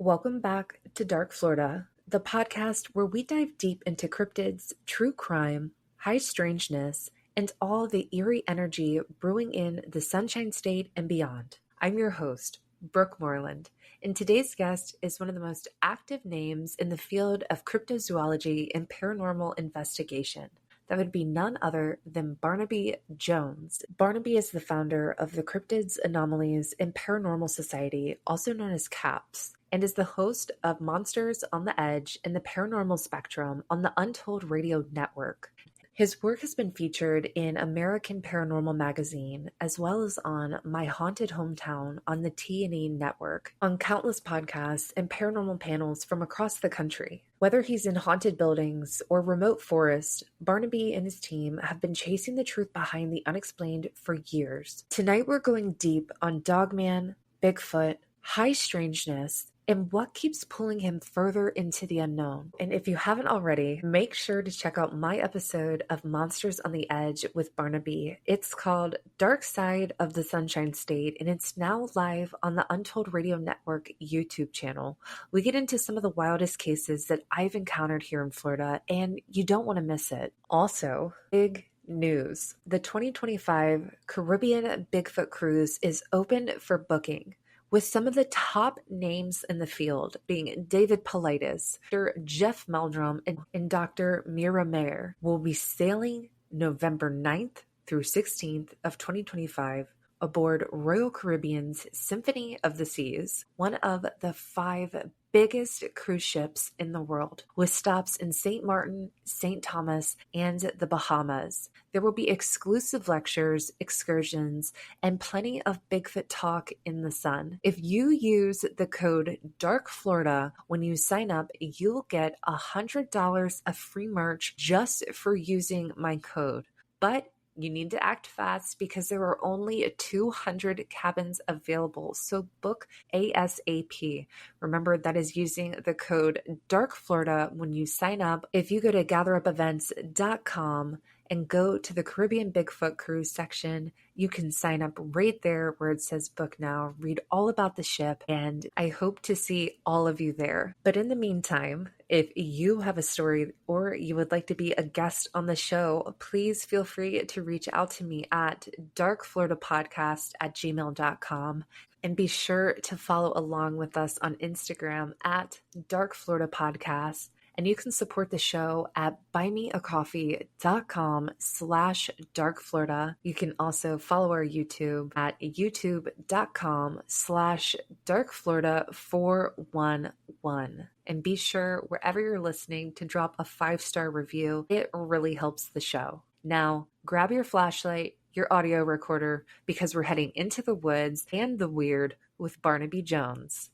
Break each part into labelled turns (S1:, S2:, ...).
S1: Welcome back to Dark Florida, the podcast where we dive deep into cryptids, true crime, high strangeness, and all the eerie energy brewing in the Sunshine State and beyond. I'm your host, Brooke Moreland, and today's guest is one of the most active names in the field of cryptozoology and paranormal investigation. That would be none other than Barnaby Jones. Barnaby is the founder of the Cryptids, Anomalies, and Paranormal Society, also known as CAPS, and is the host of Monsters on the Edge and the Paranormal Spectrum on the Untold Radio Network. His work has been featured in American Paranormal Magazine, as well as on My Haunted Hometown on the T&E Network, on countless podcasts and paranormal panels from across the country. Whether he's in haunted buildings or remote forests, Barnaby and his team have been chasing the truth behind the unexplained for years. Tonight we're going deep on Dogman, Bigfoot, high strangeness, and what keeps pulling him further into the unknown. And if you haven't already, make sure to check out my episode of Monsters on the Edge with Barnaby. It's called Dark Side of the Sunshine State, and it's now live on the Untold Radio Network YouTube channel. We get into some of the wildest cases that I've encountered here in Florida, and you don't want to miss it. Also, big news. The 2025 Caribbean Bigfoot Cruise is open for booking, with some of the top names in the field being David Paulides, Dr. Jeff Meldrum, and Dr. Mira Mayer. Will be sailing November 9th through 16th of 2025 aboard Royal Caribbean's Symphony of the Seas, one of the 5 biggest cruise ships in the world, with stops in St. Martin, St. Thomas, and the Bahamas. There will be exclusive lectures, excursions, and plenty of Bigfoot talk in the sun. If you use the code DARKFLORIDA when you sign up, you'll get $100 of free merch just for using my code. But you need to act fast because there are only 200 cabins available, so book ASAP. Remember, that is using the code DARKFLORIDA when you sign up. If you go to gatherupevents.com and go to the Caribbean Bigfoot Cruise section, you can sign up right there where it says book now, read all about the ship, and I hope to see all of you there. But in the meantime, if you have a story or you would like to be a guest on the show, please feel free to reach out to me at darkfloridapodcast@gmail.com. And be sure to follow along with us on Instagram at darkfloridapodcast. And you can support the show at buymeacoffee.com/darkflorida. You can also follow our YouTube at youtube.com/darkflorida411. And be sure, wherever you're listening, to drop a 5-star review. It really helps the show. Now, grab your flashlight, your audio recorder, because we're heading into the woods and the weird with Barnaby Jones.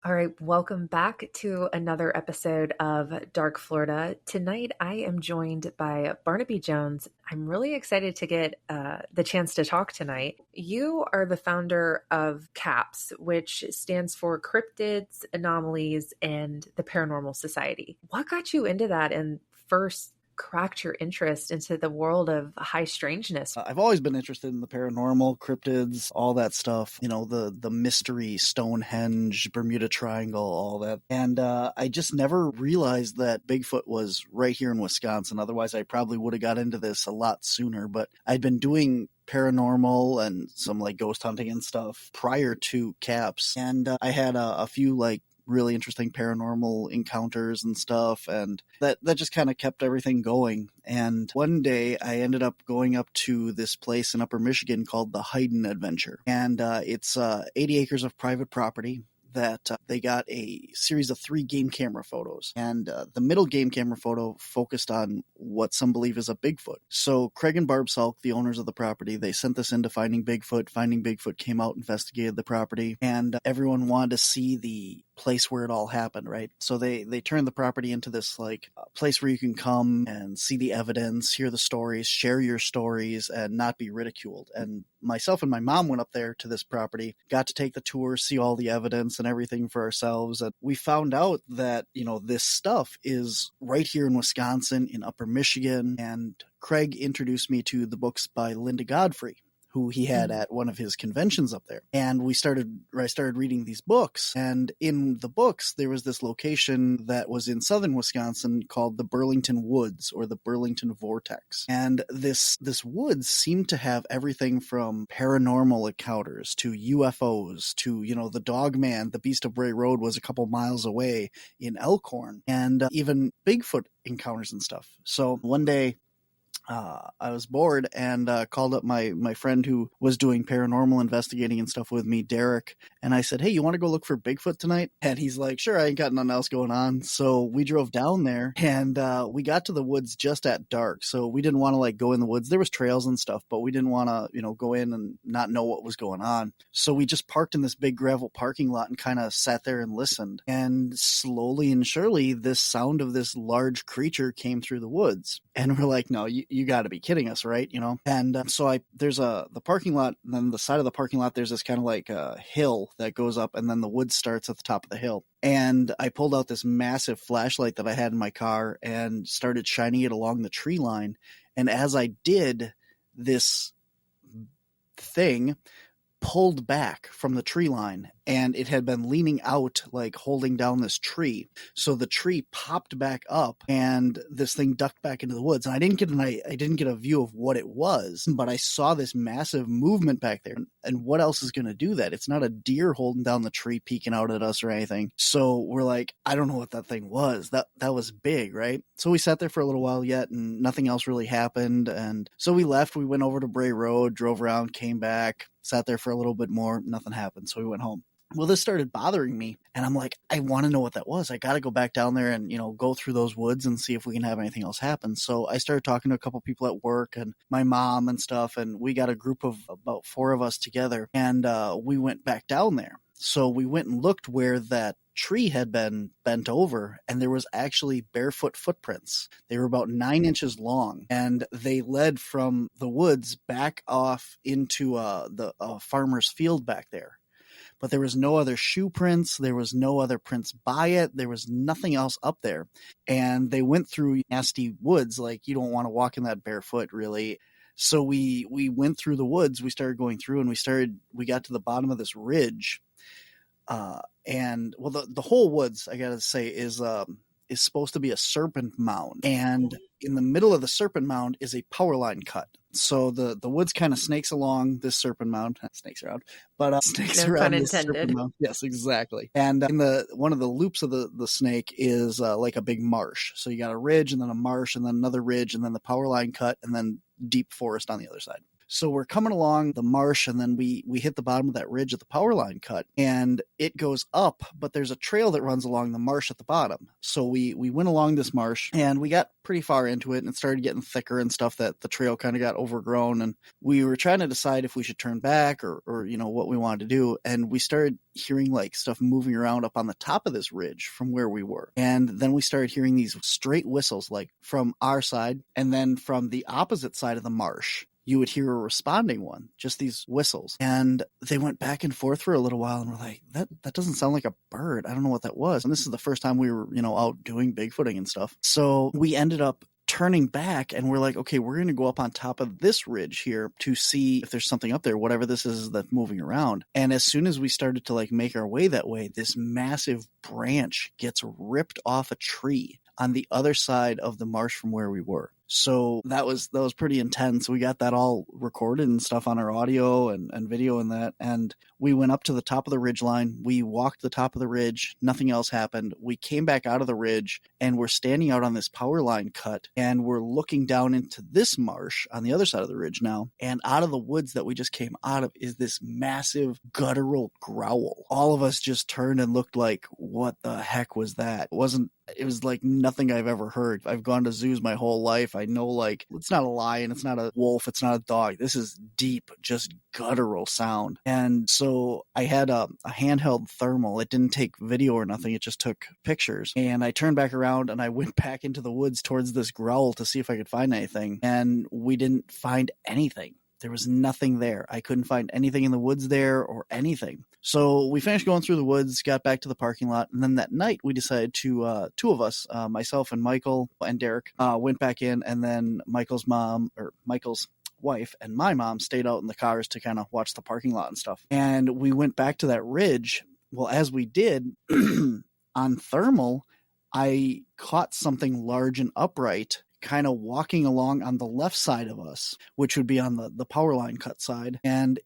S1: All right, welcome back to another episode of Dark Florida. Tonight, I am joined by Barnaby Jones. I'm really excited to get the chance to talk tonight. You are the founder of CAPS, which stands for Cryptids, Anomalies, and the Paranormal Society. What got you into that and first cracked your interest into the world of high strangeness?
S2: I've always been interested in the paranormal, cryptids, all that stuff, the mystery, Stonehenge, Bermuda Triangle, all that. And I just never realized that Bigfoot was right here in Wisconsin. Otherwise, I probably would have got into this a lot sooner. But I'd been doing paranormal and some like ghost hunting and stuff prior to CAPS. And I had a few like really interesting paranormal encounters and stuff, and that just kind of kept everything going. And one day I ended up going up to this place in Upper Michigan called the Hayden Adventure, and it's 80 acres of private property that they got a series of 3 game camera photos. And the middle game camera photo focused on what some believe is a Bigfoot. So Craig and Barb Salk, the owners of the property, they sent this into Finding Bigfoot. Finding Bigfoot came out, investigated the property, and everyone wanted to see the place where it all happened, right? So they turned the property into this like place where you can come and see the evidence, hear the stories, share your stories, and not be ridiculed. And myself and my mom went up there to this property, got to take the tour, see all the evidence and everything for ourselves. And we found out that, this stuff is right here in Wisconsin, in Upper Michigan. And Craig introduced me to the books by Linda Godfrey, who he had at one of his conventions up there. And I started reading these books. And in the books, there was this location that was in southern Wisconsin called the Burlington Woods, or the Burlington Vortex. And this woods seemed to have everything from paranormal encounters to UFOs to, the Dogman, the Beast of Bray Road, was a couple miles away in Elkhorn, and even Bigfoot encounters and stuff. So one day, I was bored and called up my friend who was doing paranormal investigating and stuff with me, Derek. And I said, hey, you want to go look for Bigfoot tonight? And he's like, sure, I ain't got nothing else going on. So we drove down there, and we got to the woods just at dark. So we didn't want to like go in the woods. There was trails and stuff, but we didn't want to, go in and not know what was going on. So we just parked in this big gravel parking lot and kind of sat there and listened. And slowly and surely, this sound of this large creature came through the woods. And we're like, no, you got to be kidding us, right? And so there's the parking lot, and then the side of the parking lot, there's this kind of like a hill that goes up, and then the woods starts at the top of the hill. And I pulled out this massive flashlight that I had in my car and started shining it along the tree line. And as I did, this thing pulled back from the tree line, and it had been leaning out, like holding down this tree. So the tree popped back up, and this thing ducked back into the woods. And I didn't get a view of what it was, but I saw this massive movement back there. And what else is going to do that? It's not a deer holding down the tree, peeking out at us or anything. So we're like, I don't know what that thing was. That was big, right? So we sat there for a little while yet, and nothing else really happened. And so we left. We went over to Bray Road, drove around, came back, sat there for a little bit more. Nothing happened. So we went home. Well, this started bothering me, and I'm like, I want to know what that was. I got to go back down there and, go through those woods and see if we can have anything else happen. So I started talking to a couple people at work and my mom and stuff, and we got a group of about 4 of us together, and we went back down there. So we went and looked where that tree had been bent over, and there was actually barefoot footprints. They were about 9 inches long, and they led from the woods back off into the farmer's field back there. But there was no other shoe prints. There was no other prints by it. There was nothing else up there. And they went through nasty woods. Like, you don't want to walk in that barefoot, really. So we went through the woods. We started going through, and we got to the bottom of this ridge. And well, the whole woods, I gotta say, is supposed to be a serpent mound. And in the middle of the serpent mound is a power line cut. So the woods kind of snakes along this serpent mound. Snakes around, but snakes
S1: no
S2: around
S1: pun
S2: this
S1: intended.
S2: serpent mound. Yes, exactly. And in one of the loops of the snake is like a big marsh. So you got a ridge, and then a marsh, and then another ridge, and then the power line cut, and then deep forest on the other side. So we're coming along the marsh, and then we hit the bottom of that ridge at the power line cut, and it goes up, but there's a trail that runs along the marsh at the bottom. So we went along this marsh, and we got pretty far into it, and it started getting thicker and stuff, that the trail kind of got overgrown, and we were trying to decide if we should turn back or what we wanted to do. And we started hearing like stuff moving around up on the top of this ridge from where we were. And then we started hearing these straight whistles, like from our side, and then from the opposite side of the marsh, you would hear a responding one, just these whistles. And they went back and forth for a little while, and we're like, that doesn't sound like a bird. I don't know what that was. And this is the first time we were, out doing bigfooting and stuff. So we ended up turning back, and we're like, okay, we're going to go up on top of this ridge here to see if there's something up there, whatever this is that's moving around. And as soon as we started to like make our way that way, this massive branch gets ripped off a tree on the other side of the marsh from where we were. So that was pretty intense. We got that all recorded and stuff on our audio and video and that. And we went up to the top of the ridge line. We walked the top of the ridge. Nothing else happened. We came back out of the ridge, and we're standing out on this power line cut, and we're looking down into this marsh on the other side of the ridge now. And out of the woods that we just came out of is this massive guttural growl. All of us just turned and looked like, what the heck was that? It was like nothing I've ever heard. I've gone to zoos my whole life. I know, like, it's not a lion, it's not a wolf, it's not a dog. This is deep, just guttural sound. And so I had a handheld thermal. It didn't take video or nothing. It just took pictures. And I turned back around and I went back into the woods towards this growl to see if I could find anything. And we didn't find anything. There was nothing there. I couldn't find anything in the woods there or anything. So we finished going through the woods, got back to the parking lot, and then that night we decided to, two of us, myself and Michael and Derek, went back in, and then Michael's wife and my mom stayed out in the cars to kind of watch the parking lot and stuff. And we went back to that ridge. Well, as we did, on thermal, I caught something large and upright kind of walking along on the left side of us, which would be on the power line cut side. And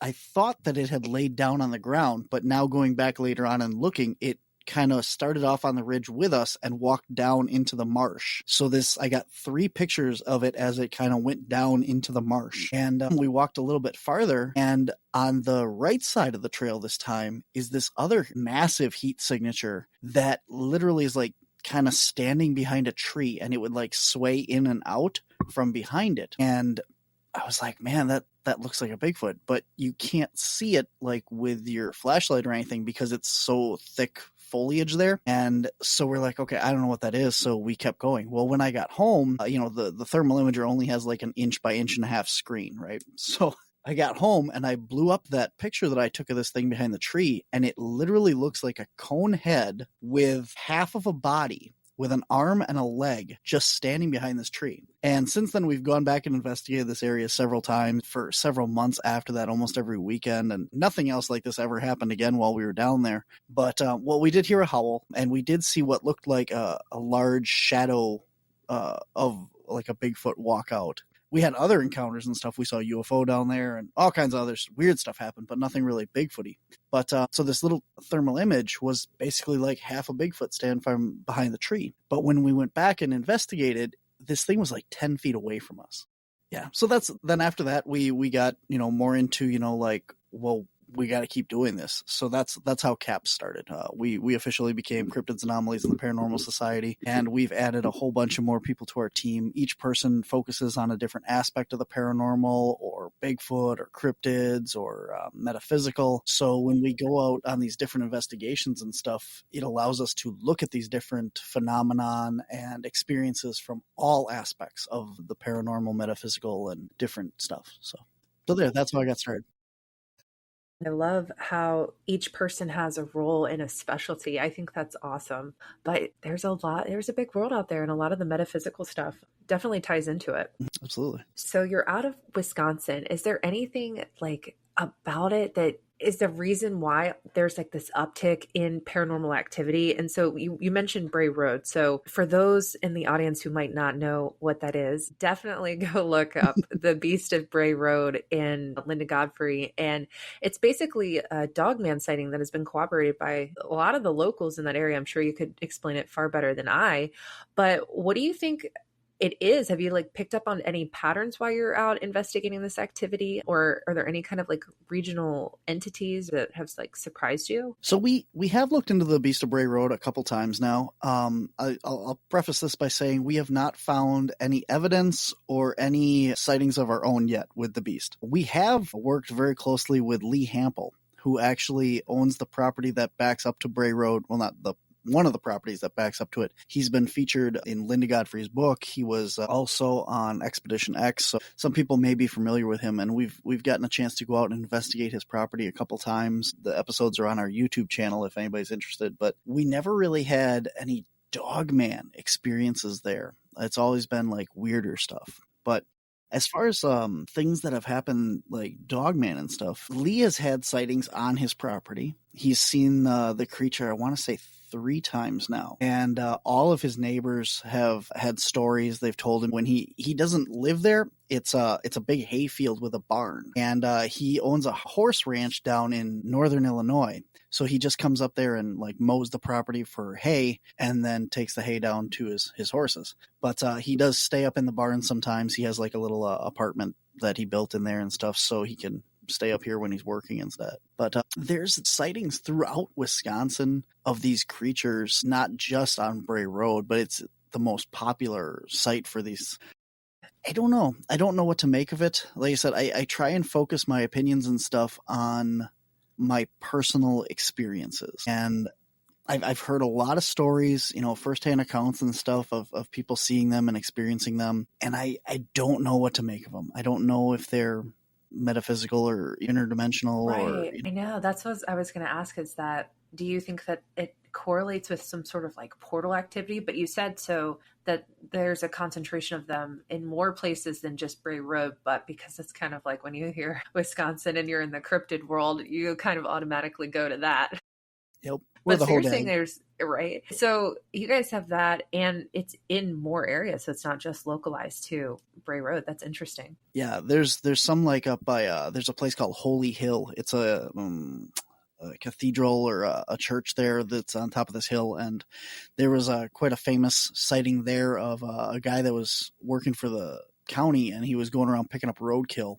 S2: I thought that it had laid down on the ground, but now going back later on and looking, it kind of started off on the ridge with us and walked down into the marsh. So I got 3 pictures of it as it kind of went down into the marsh. And we walked a little bit farther, and on the right side of the trail this time is this other massive heat signature that literally is like kind of standing behind a tree, and it would like sway in and out from behind it. And I was like, man, that looks like a Bigfoot, but you can't see it like with your flashlight or anything because it's so thick foliage there. And so we're like, okay, I don't know what that is. So we kept going. Well, when I got home, the thermal imager only has like an 1 by 1.5 inch screen, right? So I got home and I blew up that picture that I took of this thing behind the tree, and it literally looks like a cone head with half of a body with an arm and a leg just standing behind this tree. And since then, we've gone back and investigated this area several times for several months after that, almost every weekend, and nothing else like this ever happened again while we were down there. But, we did hear a howl, and we did see what looked like a large shadow of like a Bigfoot walk out. We had other encounters and stuff. We saw a UFO down there and all kinds of other weird stuff happened, but nothing really Bigfooty. But so this little thermal image was basically like half a Bigfoot stand from behind the tree. But when we went back and investigated, this thing was like 10 feet away from us. Yeah. So then after that, we got, more into, well, we got to keep doing this. So that's how CAPS started. We officially became Cryptids, Anomalies, and the Paranormal Society, and we've added a whole bunch of more people to our team. Each person focuses on a different aspect of the paranormal, or Bigfoot, or cryptids, or metaphysical. So when we go out on these different investigations and stuff, it allows us to look at these different phenomenon and experiences from all aspects of the paranormal, metaphysical, and different stuff. So that's how I got started.
S1: I love how each person has a role in a specialty. I think that's awesome. But there's a big world out there, and a lot of the metaphysical stuff definitely ties into it.
S2: Absolutely.
S1: So you're out of Wisconsin. Is there anything like about it that is the reason why there's like this uptick in paranormal activity? And so you mentioned Bray Road. So for those in the audience who might not know what that is, definitely go look up the Beast of Bray Road in Linda Godfrey. And it's basically a Dogman sighting that has been corroborated by a lot of the locals in that area. I'm sure you could explain it far better than I. But what do you think it is? Have you like picked up on any patterns while you're out investigating this activity, or are there any kind of like regional entities that have like surprised you?
S2: So we have looked into the Beast of Bray Road a couple times now. I'll preface this by saying we have not found any evidence or any sightings of our own yet with the Beast. We have worked very closely with Lee Hample, who actually owns the property that backs up to Bray Road. Well, not one of the properties that backs up to it. He's been featured in Linda Godfrey's book. He was also on Expedition X. So some people may be familiar with him, and we've gotten a chance to go out and investigate his property a couple times. The episodes are on our YouTube channel if anybody's interested, but we never really had any Dogman experiences there. It's always been like weirder stuff. But as far as things that have happened, like Dogman and stuff, Lee has had sightings on his property. He's seen the creature, I want to say 3 times now. And all of his neighbors have had stories. They've told him when he doesn't live there. It's a big hay field with a barn. And he owns a horse ranch down in northern Illinois. So he just comes up there and like mows the property for hay and then takes the hay down to his horses. But he does stay up in the barn sometimes. He has like a little apartment that he built in there and stuff, so he can stay up here when he's working and stuff. But there's sightings throughout Wisconsin of these creatures, not just on Bray Road, but it's the most popular site for these. I don't know. I don't know what to make of it. Like I said, I try and focus my opinions and stuff on my personal experiences. And I've heard a lot of stories, firsthand accounts and stuff of people seeing them and experiencing them. And I don't know what to make of them. I don't know if they're metaphysical or interdimensional.
S1: Right. I know. That's what I was going to ask, is that, do you think that it correlates with some sort of like portal activity? But you said so that there's a concentration of them in more places than just Bray Road, but because it's kind of like when you hear Wisconsin and you're in the cryptid world, you kind of automatically go to that.
S2: Yep.
S1: But so you're saying there's, right? So you guys have that, and it's in more areas, so it's not just localized to Bray Road. That's interesting.
S2: Yeah, there's some like up by there's a place called Holy Hill. It's a cathedral or a church there that's on top of this hill, and there was quite a famous sighting there of a guy that was working for the county, and he was going around picking up roadkill,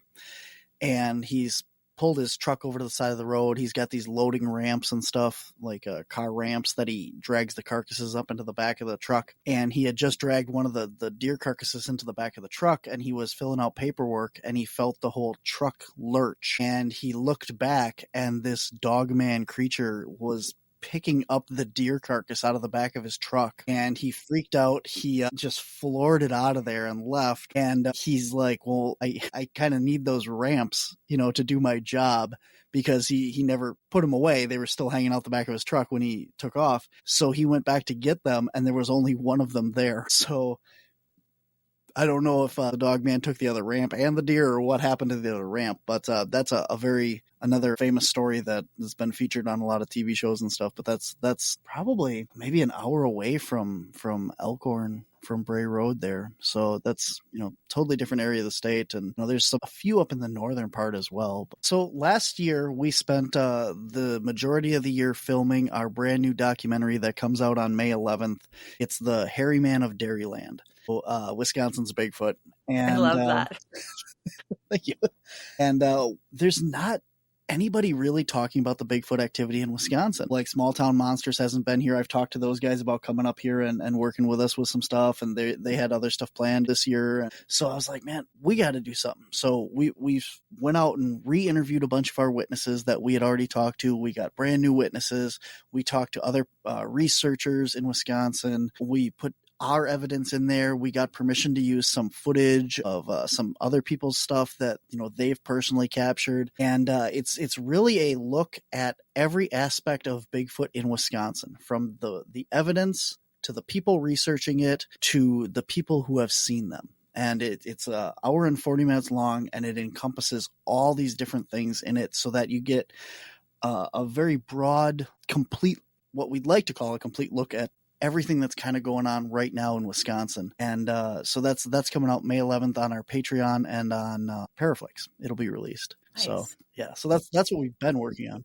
S2: and he's pulled his truck over to the side of the road. He's got these loading ramps and stuff, like car ramps that he drags the carcasses up into the back of the truck. And he had just dragged one of the deer carcasses into the back of the truck, and he was filling out paperwork, and he felt the whole truck lurch. And he looked back, and this Dogman creature was picking up the deer carcass out of the back of his truck, and he freaked out. He just floored it out of there and left. And he's like, well, I kind of need those ramps, to do my job, because he never put them away. They were still hanging out the back of his truck when he took off. So he went back to get them, and there was only one of them there. So I don't know if the Dogman took the other ramp and the deer, or what happened to the other ramp, but that's another famous story that has been featured on a lot of TV shows and stuff. But that's probably maybe an hour away from Elkhorn, from Bray Road there. So that's, totally different area of the state. And there's a few up in the northern part as well. So last year we spent the majority of the year filming our brand new documentary that comes out on May 11th. It's the Hairyman of Dairyland. Wisconsin's Bigfoot. And
S1: I love that.
S2: Thank you. And there's not anybody really talking about the Bigfoot activity in Wisconsin. Like Small Town Monsters hasn't been here. I've talked to those guys about coming up here and working with us with some stuff, and they had other stuff planned this year. So I was like, man, we got to do something. So we went out and re-interviewed a bunch of our witnesses that we had already talked to. We got brand new witnesses. We talked to other researchers in Wisconsin. We put our evidence in there. We got permission to use some footage of some other people's stuff that they've personally captured, and it's really a look at every aspect of Bigfoot in Wisconsin, from the evidence to the people researching it to the people who have seen them. And it's an hour and 40 minutes long, and it encompasses all these different things in it, so that you get a very broad, complete, what we'd like to call a complete look at everything that's kind of going on right now in Wisconsin. And so that's coming out May 11th on our Patreon and on Paraflix. It'll be released. Nice. So yeah, so that's what we've been working on.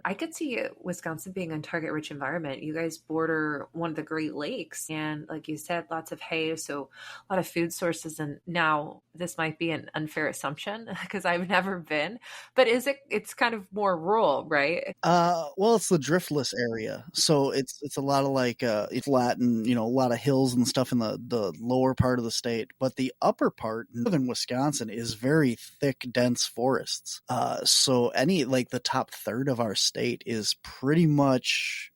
S1: I could see Wisconsin being a target-rich environment. You guys border one of the Great Lakes, and like you said, lots of hay, so a lot of food sources. And now this might be an unfair assumption because I've never been, but it's kind of more rural, right?
S2: Well, it's the driftless area, so it's a lot of like it's flat and a lot of hills and stuff in the lower part of the state, but the upper part, northern Wisconsin, is very thick, dense forests. So any like the top third of our state is pretty much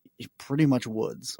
S2: woods.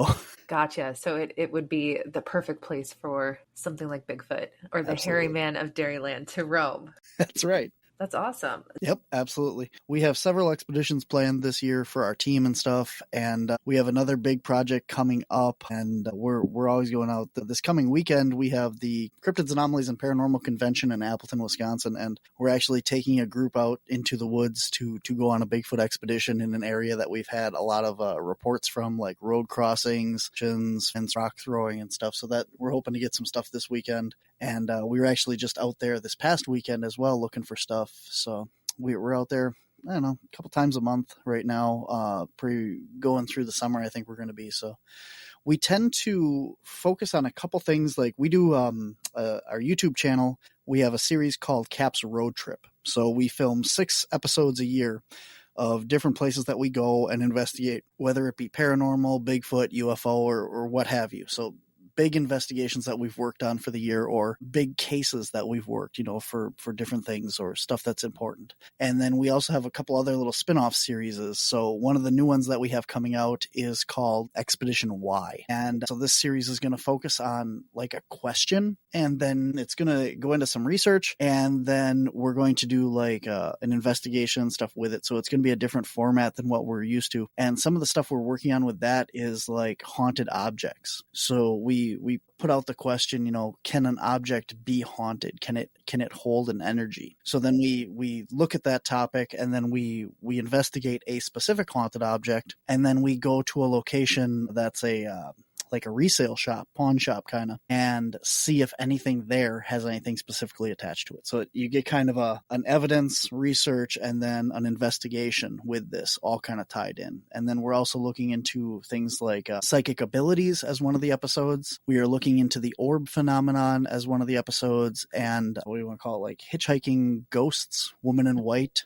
S1: Gotcha. So it would be the perfect place for something like Bigfoot or the
S2: Absolutely.
S1: Hairyman of Dairyland to roam.
S2: That's right.
S1: That's awesome.
S2: Yep, absolutely. We have several expeditions planned this year for our team and stuff, and we have another big project coming up, and we're always going out. This coming weekend, we have the Cryptids, Anomalies, and Paranormal Convention in Appleton, Wisconsin, and we're actually taking a group out into the woods to go on a Bigfoot expedition in an area that we've had a lot of reports from, like road crossings, and rock throwing and stuff, so that we're hoping to get some stuff this weekend. And we were actually just out there this past weekend as well looking for stuff. So we're out there, I don't know, a couple times a month right now, going through the summer, I think we're going to be. So we tend to focus on a couple things. Like we do our YouTube channel. We have a series called Cap's Road Trip. So we film 6 episodes a year of different places that we go and investigate, whether it be paranormal, Bigfoot, UFO, or what have you. So big investigations that we've worked on for the year, or big cases that we've worked, for different things or stuff that's important. And then we also have a couple other little spin-off series. So one of the new ones that we have coming out is called Expedition Y. And so this series is going to focus on like a question, and then it's going to go into some research, and then we're going to do like an investigation stuff with it. So it's going to be a different format than what we're used to. And some of the stuff we're working on with that is like haunted objects. So we put out the question, can an object be haunted? Can it hold an energy? So then we look at that topic, and then we investigate a specific haunted object, and then we go to a location that's like a resale shop, pawn shop kind of, and see if anything there has anything specifically attached to it. So you get kind of an evidence research and then an investigation with this all kind of tied in. And then we're also looking into things like psychic abilities as one of the episodes. We are looking into the orb phenomenon as one of the episodes, and what do you want to call it, like hitchhiking ghosts, woman in white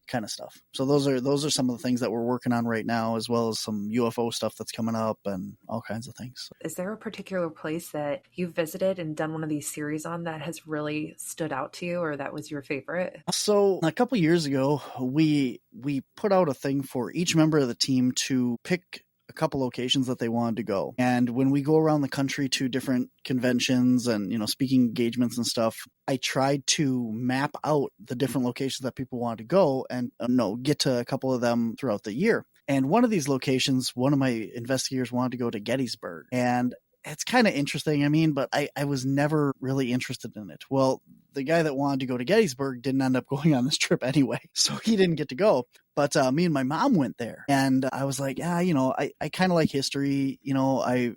S2: kind of stuff. So those are some of the things that we're working on right now, as well as some UFO stuff that's coming up and all kinds of things.
S1: Is there a particular place that you've visited and done one of these series on that has really stood out to you, or that was your favorite?
S2: So a couple years ago, we put out a thing for each member of the team to pick a couple locations that they wanted to go. And when we go around the country to different conventions and, speaking engagements and stuff, I tried to map out the different locations that people wanted to go and get to a couple of them throughout the year. And one of these locations, one of my investigators wanted to go to Gettysburg. And it's kind of interesting, but I was never really interested in it. Well, the guy that wanted to go to Gettysburg didn't end up going on this trip anyway, so he didn't get to go. But me and my mom went there, and I was like, I kind of like history. I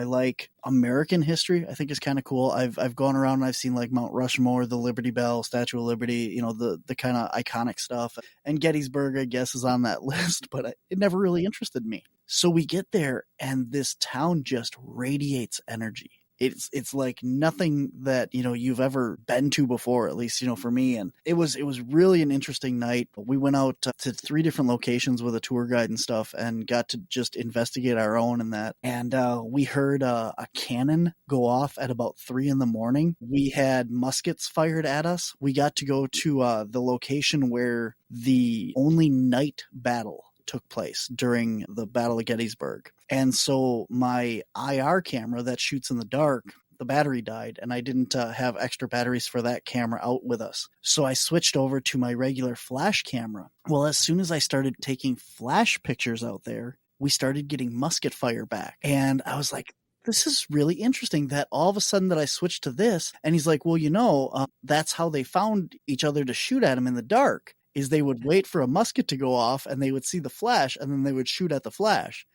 S2: like American history. I think is kind of cool. I've gone around and I've seen like Mount Rushmore, the Liberty Bell, Statue of Liberty, the kind of iconic stuff. And Gettysburg, I guess, is on that list, but it never really interested me. So we get there, and this town just radiates energy. It's like nothing that, you've ever been to before, at least, for me. And it was really an interesting night. We went out to 3 different locations with a tour guide and stuff, and got to just investigate our own in that. And we heard a cannon go off at about 3 a.m. We had muskets fired at us. We got to go to the location where the only night battle took place during the Battle of Gettysburg. And so my IR camera that shoots in the dark, the battery died, and I didn't have extra batteries for that camera out with us. So I switched over to my regular flash camera. Well, as soon as I started taking flash pictures out there, we started getting musket fire back. And I was like, this is really interesting that all of a sudden that I switched to this. And he's like, well, that's how they found each other to shoot at him in the dark. Is they would wait for a musket to go off, and they would see the flash, and then they would shoot at the flash.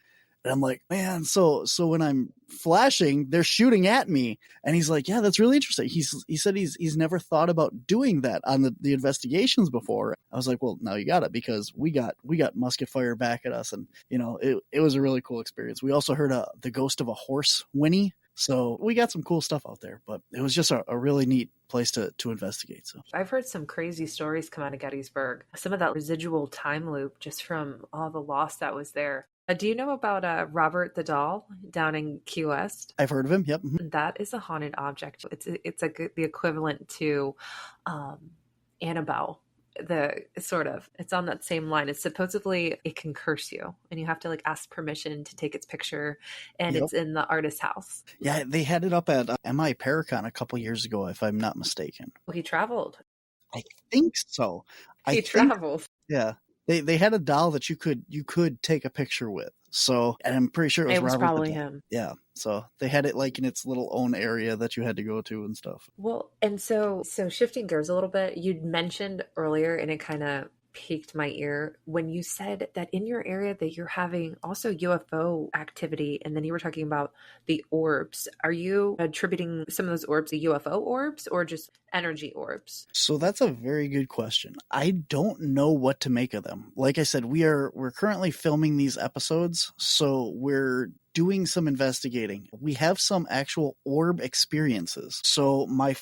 S2: And I'm like, man, so when I'm flashing, they're shooting at me. And he's like, yeah, that's really interesting. He said he's never thought about doing that on the investigations before. I was like, well, now you got it, because we got musket fire back at us. And, it was a really cool experience. We also heard the ghost of a horse whinny. So we got some cool stuff out there, but it was just a really neat place to investigate. So
S1: I've heard some crazy stories come out of Gettysburg. Some of that residual time loop just from all the loss that was there. Do you know about Robert the Doll down in Key West?
S2: I've heard of him. Yep. Mm-hmm.
S1: That is a haunted object. It's like the equivalent to Annabelle. It's on that same line. It's supposedly, it can curse you, and you have to like ask permission to take its picture, and It's in the artist's house.
S2: Yeah, they had it up at MI Paracon a couple years ago, if I'm not mistaken.
S1: Well, he traveled.
S2: I think so.
S1: He traveled.
S2: Yeah. They had a doll that you could take a picture with. So, and I'm pretty sure it was Robert
S1: probably him.
S2: Yeah. So they had it like in its little own area that you had to go to and stuff.
S1: Well, and so shifting gears a little bit, you'd mentioned earlier, and it kind of piqued my ear when you said that in your area that you're having also UFO activity, and then you were talking about the orbs. Are you attributing some of those orbs to UFO orbs or just energy orbs?
S2: So that's a very good question. I don't know what to make of them. Like I said, we're currently filming these episodes, so we're doing some investigating. We have some actual orb experiences. So my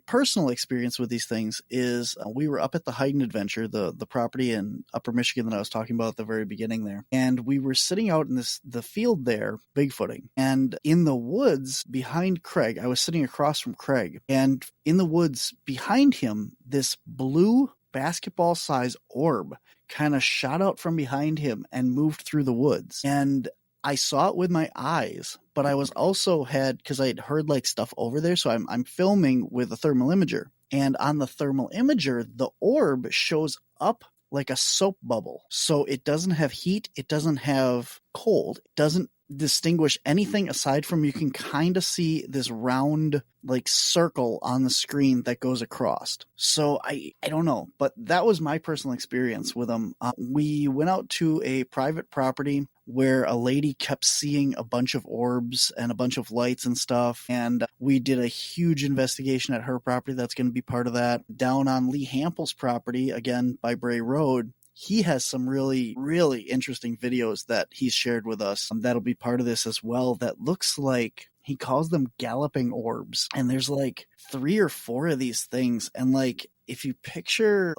S2: personal experience with these things is we were up at the Hidden Adventure, the property in Upper Michigan that I was talking about at the very beginning there. And we were sitting out in the field there, Bigfooting. And in the woods behind Craig, I was sitting across from Craig. And in the woods behind him, this blue basketball-sized orb kind of shot out from behind him and moved through the woods. And I saw it with my eyes, but I was also because I had heard like stuff over there. So I'm filming with a thermal imager. And on the thermal imager, the orb shows up like a soap bubble. So it doesn't have heat. It doesn't have cold. It doesn't distinguish anything aside from you can kind of see this round like circle on the screen that goes across. So I don't know, but that was my personal experience with them. We went out to a private property where a lady kept seeing a bunch of orbs and a bunch of lights and stuff. And we did a huge investigation at her property. That's going to be part of that. Down on Lee Hampel's property, again by Bray Road, he has some really, really interesting videos that he's shared with us. That'll be part of this as well. That looks like he calls them galloping orbs. And there's like 3 or 4 of these things. And like, if you picture,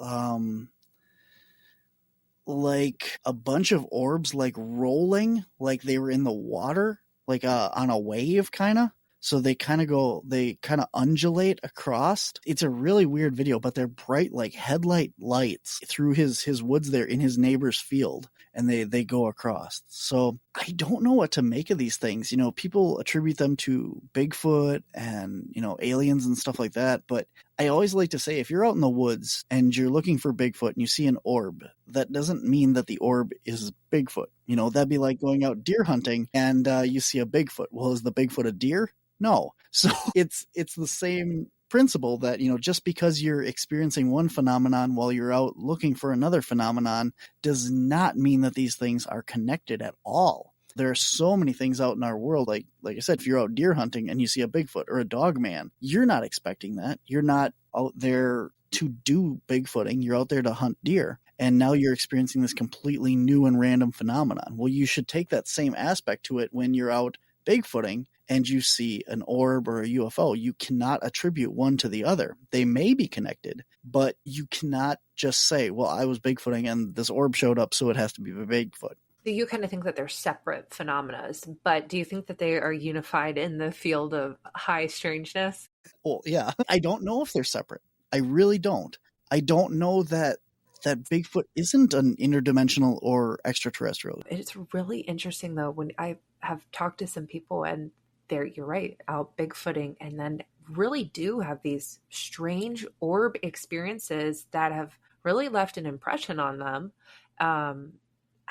S2: like a bunch of orbs, like rolling, like they were in the water, like on a wave kind of. So they kind of undulate across. It's a really weird video, but they're bright like headlight lights through his woods there in his neighbor's field. And they go across. So I don't know what to make of these things. You know, people attribute them to Bigfoot and, you know, aliens and stuff like that. But I always like to say, if you're out in the woods and you're looking for Bigfoot and you see an orb, that doesn't mean that the orb is Bigfoot. You know, that'd be like going out deer hunting and you see a Bigfoot. Well, is the Bigfoot a deer? No. So it's the same principle that, you know, just because you're experiencing one phenomenon while you're out looking for another phenomenon does not mean that these things are connected at all. There are so many things out in our world. Like I said, if you're out deer hunting and you see a Bigfoot or a Dogman, you're not expecting that. You're not out there to do Bigfooting. You're out there to hunt deer. And now you're experiencing this completely new and random phenomenon. Well, you should take that same aspect to it when you're out Bigfooting and you see an orb or a UFO. You cannot attribute one to the other. They may be connected, but you cannot just say, well, I was Bigfooting and this orb showed up, so it has to be a Bigfoot.
S1: So you kind of think that they're separate phenomena, but do you think that they are unified in the field of high strangeness?
S2: Well, yeah. I don't know if they're separate. I really don't. I don't know that Bigfoot isn't an interdimensional or extraterrestrial.
S1: It's really interesting, though, when I have talked to some people and you're right, out Bigfooting, and then really do have these strange orb experiences that have really left an impression on them.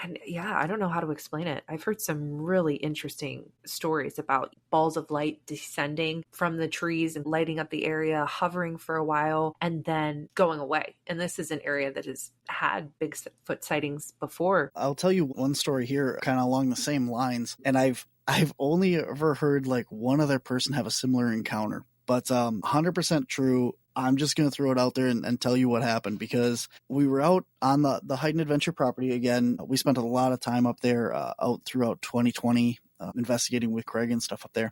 S1: And yeah, I don't know how to explain it. I've heard some really interesting stories about balls of light descending from the trees and lighting up the area, hovering for a while, and then going away. And this is an area that has had Bigfoot sightings before.
S2: I'll tell you one story here kind of along the same lines. And I've only ever heard like one other person have a similar encounter, but 100% true. I'm just going to throw it out there and tell you what happened, because we were out on the Hidden Adventure property again. We spent a lot of time up there out throughout 2020 investigating with Craig and stuff up there.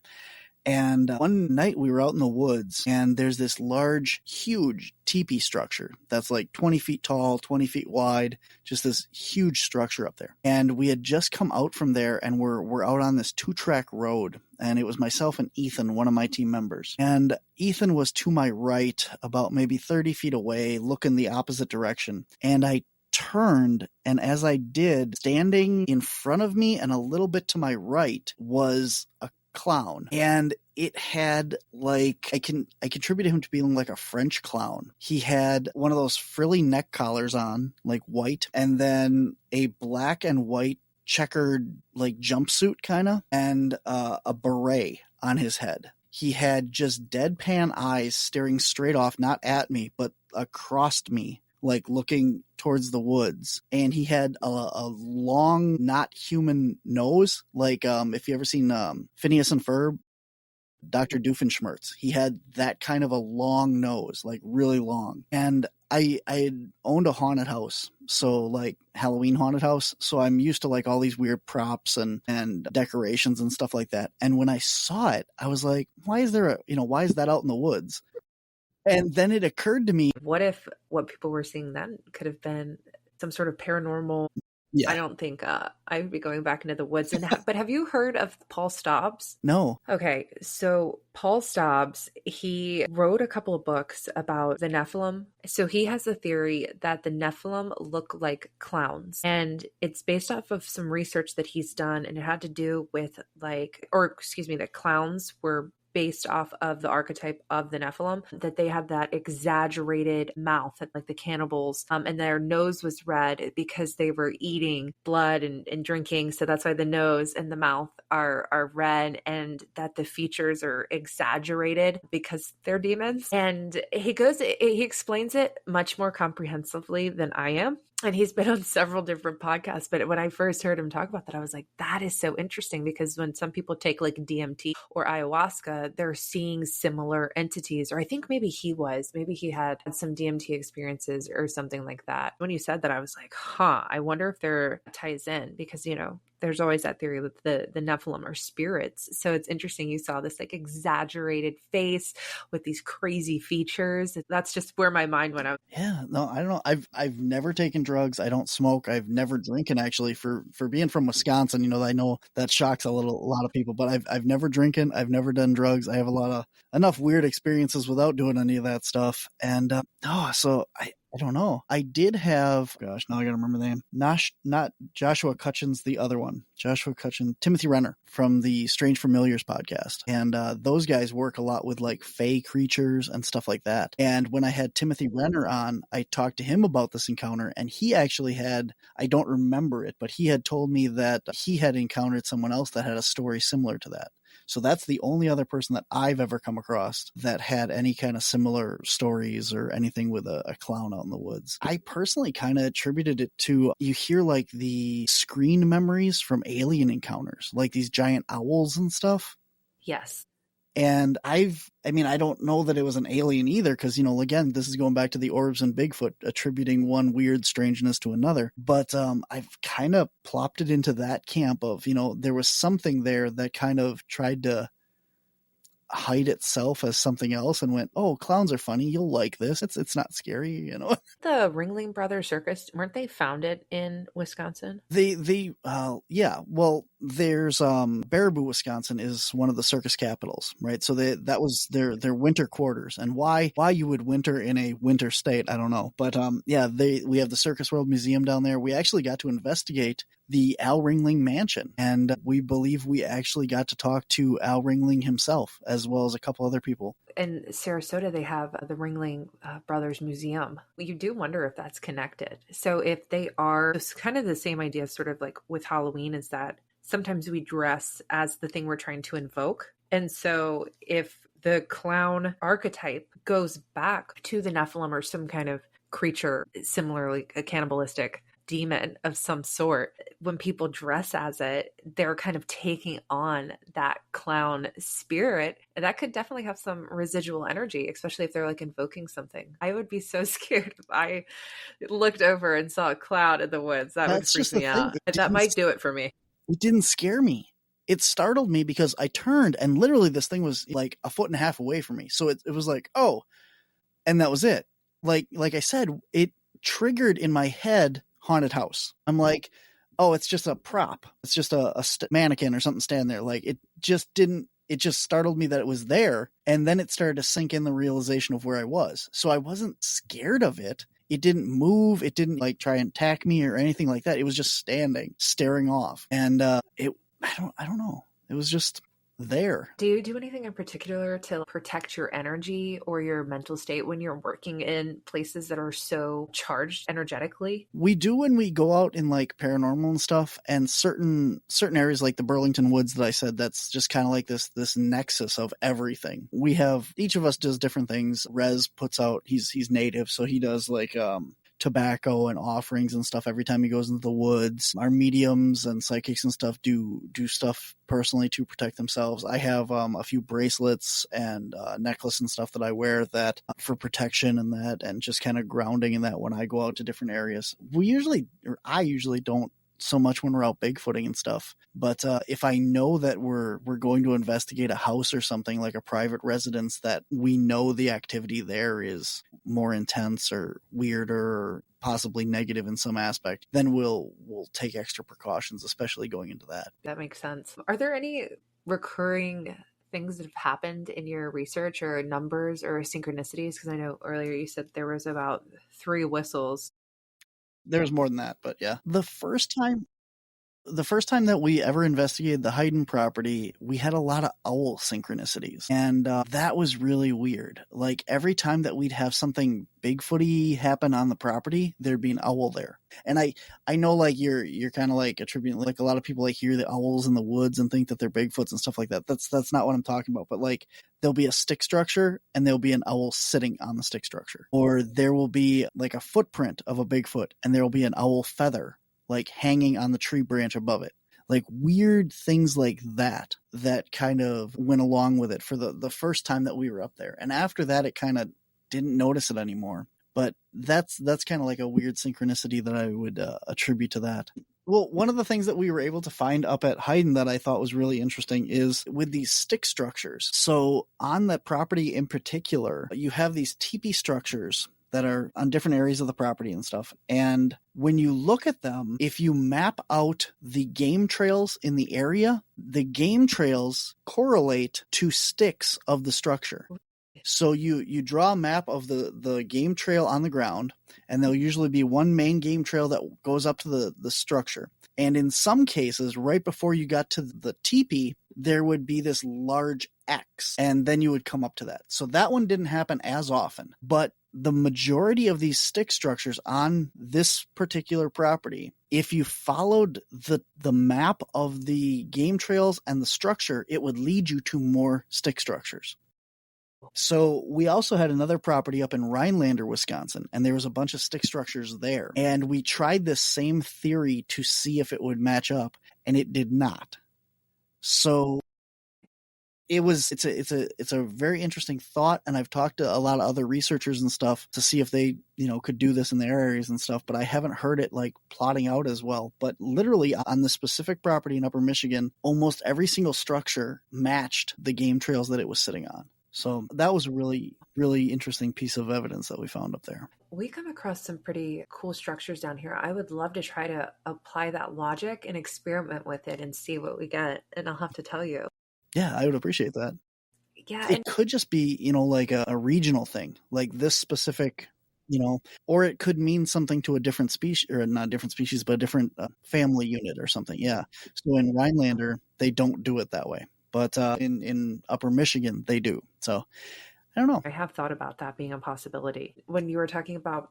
S2: And one night we were out in the woods, and there's this large, huge teepee structure that's like 20 feet tall, 20 feet wide, just this huge structure up there. And we had just come out from there, and we're out on this 2-track road. And it was myself and Ethan, one of my team members. And Ethan was to my right, about maybe 30 feet away, looking the opposite direction. And I turned, and as I did, standing in front of me and a little bit to my right was a clown. And it had like, I contributed him to being like a French clown. He had one of those frilly neck collars on, like white, and then a black and white checkered like jumpsuit kind of, and a beret on his head. He had just deadpan eyes staring straight off, not at me, but across me, like looking towards the woods. And he had a long, not human nose. Like if you ever seen Phineas and Ferb, Dr. Doofenshmirtz. He had that kind of a long nose, like really long. And I had owned a haunted house, so like Halloween haunted house. So I'm used to like all these weird props and decorations and stuff like that. And when I saw it, I was like, why is that out in the woods? And then it occurred to me,
S1: what if what people were seeing then could have been some sort of paranormal?
S2: yeah.
S1: I don't think I would be going back into the woods. But have you heard of Paul Stobbs?
S2: No.
S1: Okay, so Paul Stobbs, he wrote a couple of books about the Nephilim. So he has a theory that the Nephilim look like clowns. And it's based off of some research that he's done. And it had to do with that clowns were based off of the archetype of the Nephilim, that they had that exaggerated mouth, like the cannibals, and their nose was red because they were eating blood and drinking. So that's why the nose and the mouth are red, and that the features are exaggerated because they're demons. And he explains it much more comprehensively than I am. And he's been on several different podcasts. But when I first heard him talk about that, I was like, that is so interesting, because when some people take like DMT or ayahuasca, they're seeing similar entities. Or I think maybe he had some DMT experiences or something like that. When you said that, I was like, I wonder if there ties in, because, there's always that theory that the Nephilim are spirits. So it's interesting. You saw this like exaggerated face with these crazy features. That's just where my mind went out.
S2: Yeah, no, I don't know. I've never taken drugs. I don't smoke. I've never drinking, actually. For being from Wisconsin, I know that shocks a lot of people, but I've never drinking. I've never done drugs. I have enough weird experiences without doing any of that stuff. And so I don't know. I did have, gosh, now I got to remember the name. Not Joshua Cutchin's, the other one. Joshua Cutchin, Timothy Renner from the Strange Familiars podcast. And those guys work a lot with like fey creatures and stuff like that. And when I had Timothy Renner on, I talked to him about this encounter, and he actually had, I don't remember it, but he had told me that he had encountered someone else that had a story similar to that. So that's the only other person that I've ever come across that had any kind of similar stories or anything with a clown out in the woods. I personally kind of attributed it to, you hear like the screen memories from alien encounters, like these giant owls and stuff.
S1: Yes.
S2: And I don't know that it was an alien either, because, again, this is going back to the orbs and Bigfoot, attributing one weird strangeness to another. But I've kind of plopped it into that camp of, there was something there that kind of tried to hide itself as something else and went, oh, clowns are funny, you'll like this. It's not scary,
S1: The Ringling Brothers Circus, weren't they founded in Wisconsin?
S2: Yeah. Well, there's Baraboo, Wisconsin is one of the circus capitals, right? So that was their winter quarters. And why you would winter in a winter state, I don't know. But we have the Circus World Museum down there. We actually got to investigate the Al Ringling Mansion, and we believe we actually got to talk to Al Ringling himself, as well as a couple other people.
S1: In Sarasota, they have the Ringling Brothers Museum. You do wonder if that's connected. So if they are, it's kind of the same idea, sort of like with Halloween, is that sometimes we dress as the thing we're trying to invoke. And so if the clown archetype goes back to the Nephilim or some kind of creature, similarly a cannibalistic demon of some sort, when people dress as it, they're kind of taking on that clown spirit. And that could definitely have some residual energy, especially if they're like invoking something. I would be so scared if I looked over and saw a clown in the woods. That would freak me out. That might do it for me.
S2: It didn't scare me. It startled me because I turned and literally this thing was like a foot and a half away from me. So it was like, oh, and that was it. Like I said, it triggered in my head haunted house. I'm like, oh, it's just a prop. It's just a mannequin or something standing there. Like it just startled me that it was there. And then it started to sink in the realization of where I was. So I wasn't scared of it. It didn't move. It didn't like try and attack me or anything like that. It was just standing, staring off. And I don't know. It was just there.
S1: Do you do anything in particular to protect your energy or your mental state when you're working in places that are so charged energetically?
S2: We do when we go out in like paranormal and stuff, and certain areas like the Burlington Woods that I said, that's just kind of like this nexus of everything. We have, each of us does different things. Rez puts out, he's native, so he does like tobacco and offerings and stuff every time he goes into the woods. Our mediums and psychics and stuff do stuff personally to protect themselves. I have a few bracelets and necklace and stuff that I wear that for protection and that, and just kind of grounding in that when I go out to different areas. I usually don't so much when we're out bigfooting and stuff. But if I know that we're going to investigate a house or something, like a private residence, that we know the activity there is more intense or weirder or possibly negative in some aspect, then we'll take extra precautions, especially going into that.
S1: That makes sense. Are there any recurring things that have happened in your research, or numbers or synchronicities? Because I know earlier you said there was about 3 whistles.
S2: There's more than that, but yeah. The first time that we ever investigated the Hayden property, we had a lot of owl synchronicities. And that was really weird. Like every time that we'd have something Bigfooty happen on the property, there'd be an owl there. And I know like you're kind of like attributing, like a lot of people like hear the owls in the woods and think that they're Bigfoots and stuff like that. That's not what I'm talking about. But like there'll be a stick structure and there'll be an owl sitting on the stick structure. Or there will be like a footprint of a Bigfoot and there will be an owl feather like hanging on the tree branch above it. Like weird things like that kind of went along with it for the first time that we were up there. And after that, it kind of didn't notice it anymore. But that's kind of like a weird synchronicity that I would attribute to that. Well, one of the things that we were able to find up at Hayden that I thought was really interesting is with these stick structures. So on that property in particular, you have these teepee structures that are on different areas of the property and stuff. And when you look at them, if you map out the game trails in the area, the game trails correlate to sticks of the structure. So you draw a map of the game trail on the ground, and there'll usually be one main game trail that goes up to the structure. And in some cases, right before you got to the teepee, there would be this large X, and then you would come up to that. So that one didn't happen as often, but the majority of these stick structures on this particular property, if you followed the map of the game trails and the structure, it would lead you to more stick structures. So we also had another property up in Rhinelander, Wisconsin, and there was a bunch of stick structures there. And we tried this same theory to see if it would match up, and it did not. So it's a very interesting thought, and I've talked to a lot of other researchers and stuff to see if they, could do this in their areas and stuff, but I haven't heard it like plotting out as well. But literally on the specific property in Upper Michigan, almost every single structure matched the game trails that it was sitting on. So that was a really, really interesting piece of evidence that we found up there.
S1: We come across some pretty cool structures down here. I would love to try to apply that logic and experiment with it and see what we get. And I'll have to tell you.
S2: Yeah, I would appreciate that.
S1: Yeah.
S2: It could just be, like a regional thing, like this specific, or it could mean something to a different species, or not different species, but a different family unit or something. Yeah. So in Rhinelander, they don't do it that way. But in Upper Michigan, they do. So I don't know.
S1: I have thought about that being a possibility. When you were talking about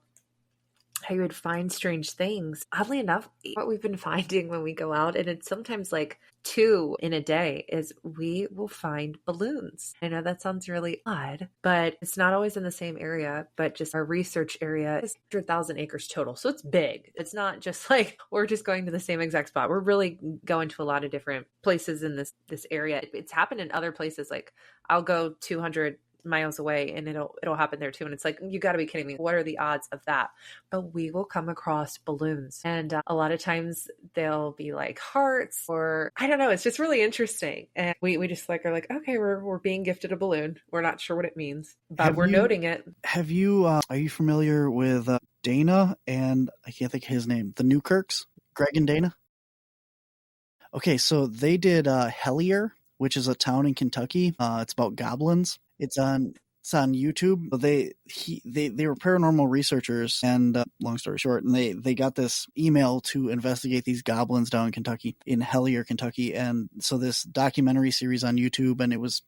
S1: how you would find strange things, oddly enough, what we've been finding when we go out, and it's sometimes like 2 in a day, is we will find balloons. I know that sounds really odd, but it's not always in the same area, but just our research area is 100,000 acres total. So it's big. It's not just like we're just going to the same exact spot. We're really going to a lot of different places in this area. It's happened in other places. Like I'll go 200 miles away and it'll happen there too. And it's like, you got to be kidding me. What are the odds of that? But we will come across balloons, and a lot of times they'll be like hearts, or I don't know. It's just really interesting. And we just are like, okay, we're being gifted a balloon. We're not sure what it means, but we're noting it.
S2: Have you, are you familiar with Dana and I can't think of his name, the Newkirks, Greg and Dana? Okay. So they did Hellier, which is a town in Kentucky. It's about goblins. It's on YouTube. They were paranormal researchers, and long story short, and they got this email to investigate these goblins down in Kentucky, in Hellier, Kentucky. And so this documentary series on YouTube, and it was,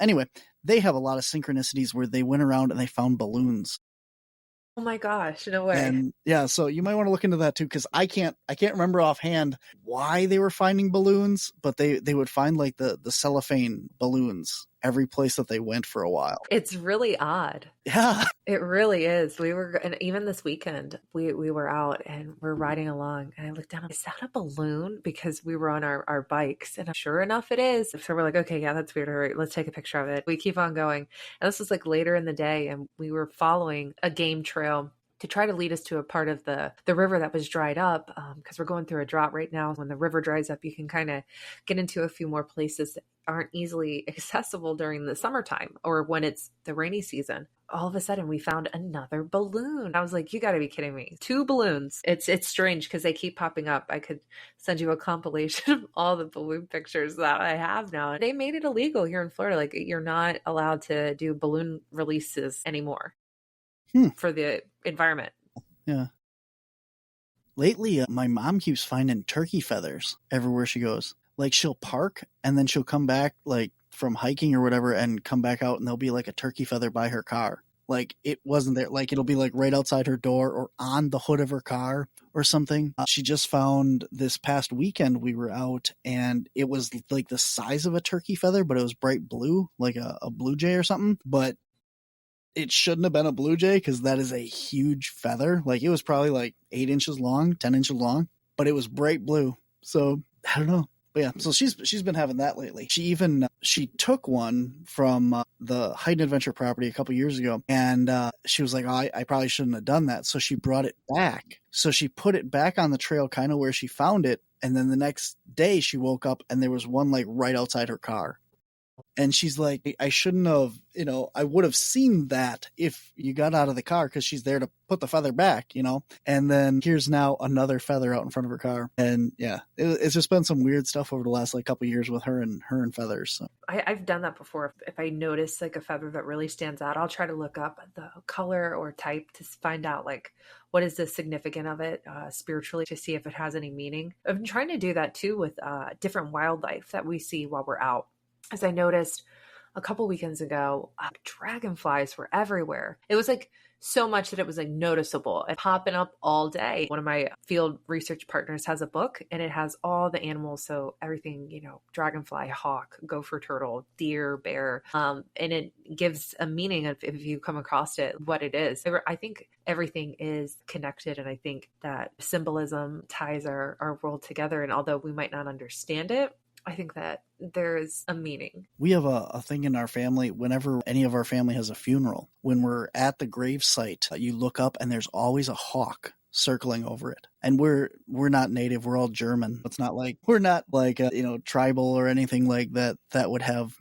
S2: anyway, they have a lot of synchronicities where they went around and they found balloons.
S1: Oh my gosh, no way.
S2: And yeah, so you might want to look into that too, because I can't remember offhand why they were finding balloons, but they would find like the cellophane balloons every place that they went for a while.
S1: It's really odd.
S2: Yeah.
S1: It really is. And even this weekend, we were out and we're riding along, and I looked down, is that a balloon? Because we were on our bikes, and sure enough, it is. So we're like, okay, yeah, that's weird. All right, let's take a picture of it. We keep on going. And this was like later in the day, and we were following a game trail to try to lead us to a part of the river that was dried up, because we're going through a drought right now. When the river dries up, you can kind of get into a few more places that aren't easily accessible during the summertime or when it's the rainy season. All of a sudden we found another balloon. I was like, you got to be kidding me. 2 balloons. It's strange because they keep popping up. I could send you a compilation of all the balloon pictures that I have now. They made it illegal here in Florida. Like, you're not allowed to do balloon releases anymore for the environment.
S2: Yeah. Lately, my mom keeps finding turkey feathers everywhere she goes. Like, she'll park and then she'll come back, like, from hiking or whatever, and come back out, and there'll be like a turkey feather by her car. Like, it wasn't there. Like, it'll be like right outside her door or on the hood of her car or something. She just found this past weekend, we were out, and it was like the size of a turkey feather, but it was bright blue, like a blue jay or something. But it shouldn't have been a blue jay, because that is a huge feather. Like, it was probably like 8 inches long, 10 inches long, but it was bright blue. So I don't know. But yeah, so she's been having that lately. She took one from the Hide Adventure property a couple years ago, and she was like, oh, I probably shouldn't have done that. So she brought it back. So she put it back on the trail kind of where she found it, and then the next day she woke up and there was one like right outside her car. And she's like, I shouldn't have, I would have seen that if you got out of the car, because she's there to put the feather back, and then here's now another feather out in front of her car. And yeah, it's just been some weird stuff over the last like couple of years with her and feathers. So.
S1: I've done that before. If I notice like a feather that really stands out, I'll try to look up the color or type to find out like what is the significance of it spiritually, to see if it has any meaning. I've been trying to do that too with different wildlife that we see while we're out. As I noticed a couple weekends ago, dragonflies were everywhere. It was like so much that it was like noticeable and popping up all day. One of my field research partners has a book, and it has all the animals. So everything, dragonfly, hawk, gopher turtle, deer, bear. And it gives a meaning of, if you come across it, what it is. I think everything is connected. And I think that symbolism ties our world together. And although we might not understand it, I think that there's a meaning.
S2: We have a thing in our family. Whenever any of our family has a funeral, when we're at the grave site, you look up and there's always a hawk circling over it. And we're not native. We're all German. It's not like we're not like tribal or anything like that would have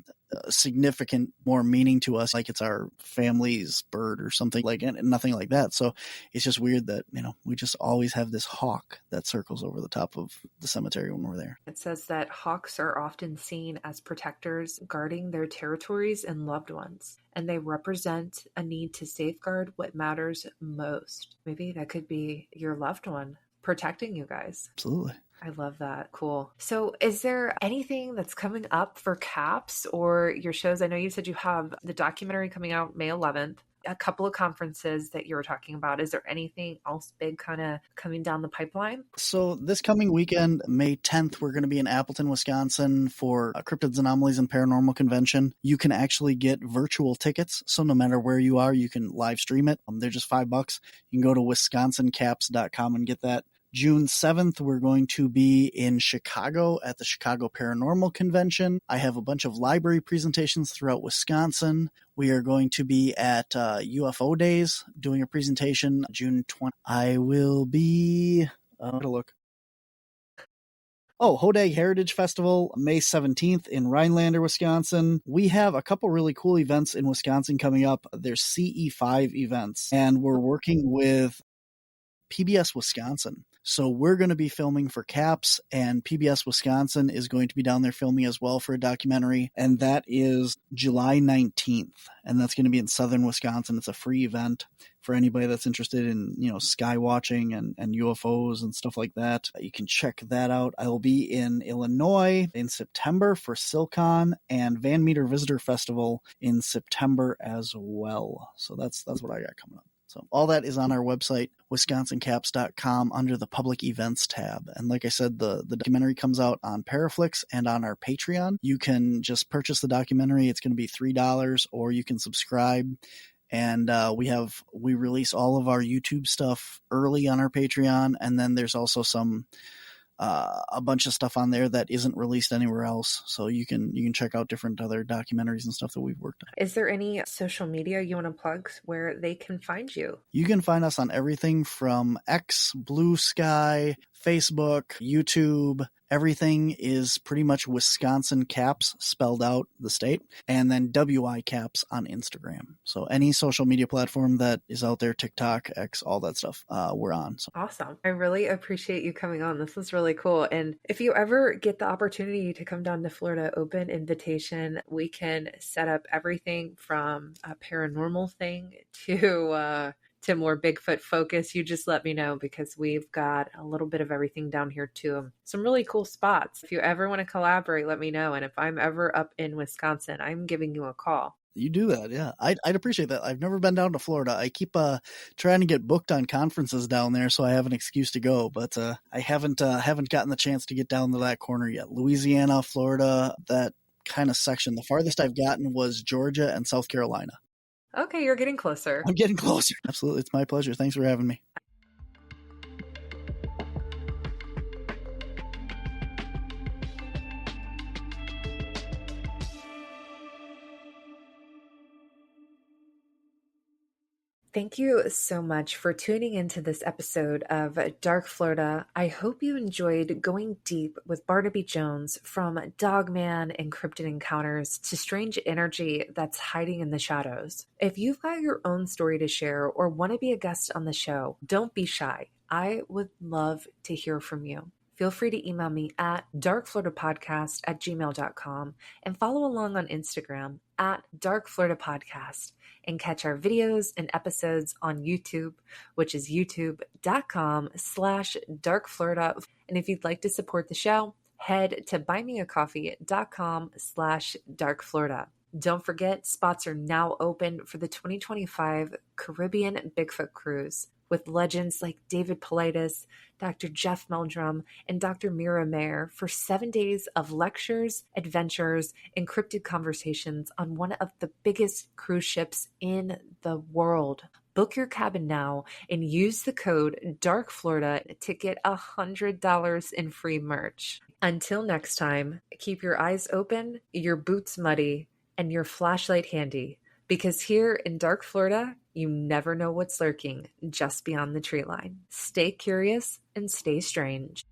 S2: significant more meaning to us, like it's our family's bird or something, like, and nothing like that. So it's just weird that we just always have this hawk that circles over the top of the cemetery when we're there.
S1: It says that hawks are often seen as protectors guarding their territories and loved ones, and they represent a need to safeguard what matters most. Maybe that could be your loved one protecting you guys.
S2: Absolutely.
S1: I love that. Cool. So is there anything that's coming up for CAPS or your shows? I know you said you have the documentary coming out May 11th, a couple of conferences that you were talking about. Is there anything else big kind of coming down the pipeline?
S2: So this coming weekend, May 10th, we're going to be in Appleton, Wisconsin for Cryptids, Anomalies, and Paranormal Convention. You can actually get virtual tickets. So no matter where you are, you can live stream it. They're just $5. You can go to wisconsincaps.com and get that. June 7th, we're going to be in Chicago at the Chicago Paranormal Convention. I have a bunch of library presentations throughout Wisconsin. We are going to be at UFO Days doing a presentation June 20th. I will be... look. Oh, Hodag Heritage Festival, May 17th in Rhinelander, Wisconsin. We have a couple really cool events in Wisconsin coming up. There's CE5 events, and we're working with PBS Wisconsin. So we're going to be filming for CAPS, and PBS Wisconsin is going to be down there filming as well for a documentary, and that is July 19th, and that's going to be in southern Wisconsin. It's a free event for anybody that's interested in, sky watching and UFOs and stuff like that. You can check that out. I will be in Illinois in September for SilCon and Van Meter Visitor Festival in September as well. So that's what I got coming up. So all that is on our website, wisconsincaps.com, under the public events tab. And like I said, the documentary comes out on Paraflix and on our Patreon. You can just purchase the documentary. It's going to be $3, or you can subscribe. And we release all of our YouTube stuff early on our Patreon, and then there's also a bunch of stuff on there that isn't released anywhere else. So you can check out different other documentaries and stuff that we've worked on.
S1: Is there any social media you want to plug where they can find you?
S2: You can find us on everything from X, Blue Sky, Facebook, YouTube. Everything is pretty much Wisconsin Caps, spelled out the state, and then WI Caps on Instagram. So any social media platform that is out there, TikTok, X, all that stuff, we're on. So.
S1: Awesome. I really appreciate you coming on. This was really cool. And if you ever get the opportunity to come down to Florida, open invitation, we can set up everything from a paranormal thing to more Bigfoot focus. You just let me know, because we've got a little bit of everything down here too. Some really cool spots. If you ever want to collaborate, let me know. And if I'm ever up in Wisconsin, I'm giving you a call.
S2: You do that, yeah. I'd appreciate that. I've never been down to Florida. I keep trying to get booked on conferences down there, so I have an excuse to go. But I haven't gotten the chance to get down to that corner yet. Louisiana, Florida, that kind of section. The farthest I've gotten was Georgia and South Carolina.
S1: Okay, you're getting closer.
S2: I'm getting closer. Absolutely. It's my pleasure. Thanks for having me.
S1: Thank you so much for tuning into this episode of Dark Florida. I hope you enjoyed going deep with Barnaby Jones, from Dogman and cryptid encounters to strange energy that's hiding in the shadows. If you've got your own story to share or want to be a guest on the show, don't be shy. I would love to hear from you. Feel free to email me at darkfloridapodcast@gmail.com and follow along on Instagram at darkfloridapodcast, and catch our videos and episodes on YouTube, which is youtube.com/darkflorida. And if you'd like to support the show, head to buymeacoffee.com/darkflorida. Don't forget, spots are now open for the 2025 Caribbean Bigfoot Cruise, with legends like David Paulides, Dr. Jeff Meldrum, and Dr. Mira Mayer, for 7 days of lectures, adventures, and cryptid conversations on one of the biggest cruise ships in the world. Book your cabin now and use the code DARKFlorida to get $100 in free merch. Until next time, keep your eyes open, your boots muddy, and your flashlight handy, because here in Dark Florida, you never know what's lurking just beyond the tree line. Stay curious and stay strange.